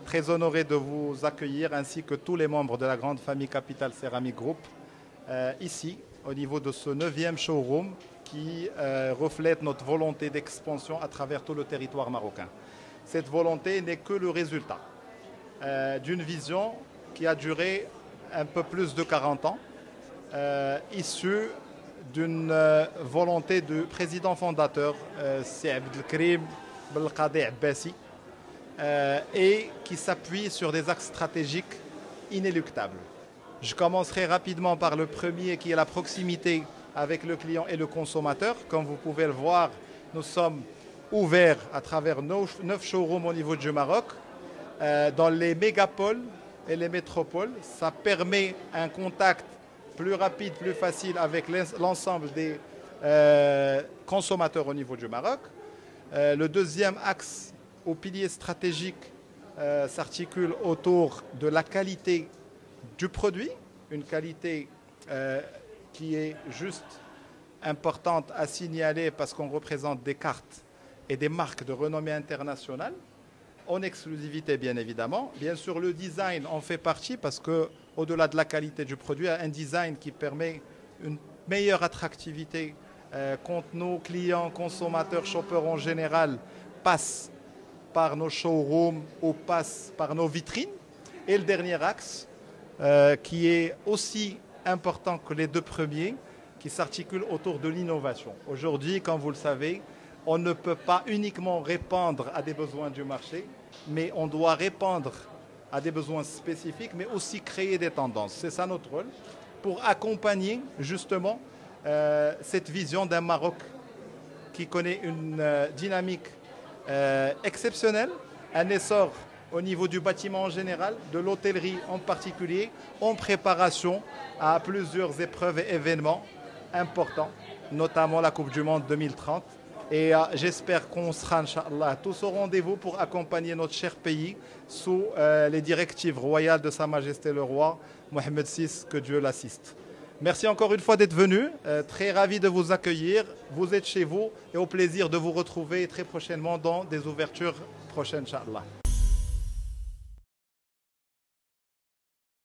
très honoré de vous accueillir ainsi que tous les membres de la grande famille Capital Ceramic Group ici au niveau de ce 9e showroom qui reflète notre volonté d'expansion à travers tout le territoire marocain. Cette volonté n'est que le résultat d'une vision qui a duré un peu plus de 40 ans, issue d'une volonté du président fondateur, Si Abdelkrim Belkadi Abbasi, et qui s'appuie sur des axes stratégiques inéluctables. Je commencerai rapidement par le premier qui est la proximité avec le client et le consommateur. Comme vous pouvez le voir, nous sommes ouverts à travers 9 showrooms au niveau du Maroc, dans les mégapoles et les métropoles. Ça permet un contact plus rapide, plus facile avec l'ensemble des consommateurs au niveau du Maroc. Le deuxième axe au pilier stratégique s'articule autour de la qualité du produit, une qualité qui est juste importante à signaler parce qu'on représente des cartes et des marques de renommée internationale, en exclusivité bien évidemment. Bien sûr, le design en fait partie parce qu'au-delà de la qualité du produit, il y a un design qui permet une meilleure attractivité quand nos clients, consommateurs, shoppers en général passent par nos showrooms ou passent par nos vitrines. Et le dernier axe, qui est aussi important que les deux premiers, qui s'articule autour de l'innovation. Aujourd'hui, comme vous le savez, on ne peut pas uniquement répondre à des besoins du marché, mais on doit répondre à des besoins spécifiques, mais aussi créer des tendances. C'est ça notre rôle, pour accompagner justement cette vision d'un Maroc qui connaît une dynamique exceptionnelle, un essor au niveau du bâtiment en général, de l'hôtellerie en particulier, en préparation à plusieurs épreuves et événements importants, notamment la Coupe du Monde 2030. Et j'espère qu'on sera, Inch'Allah, tous au rendez-vous pour accompagner notre cher pays sous les directives royales de Sa Majesté le Roi Mohammed VI, que Dieu l'assiste. Merci encore une fois d'être venu. Très ravi de vous accueillir. Vous êtes chez vous et au plaisir de vous retrouver très prochainement dans des ouvertures prochaines, Inch'Allah.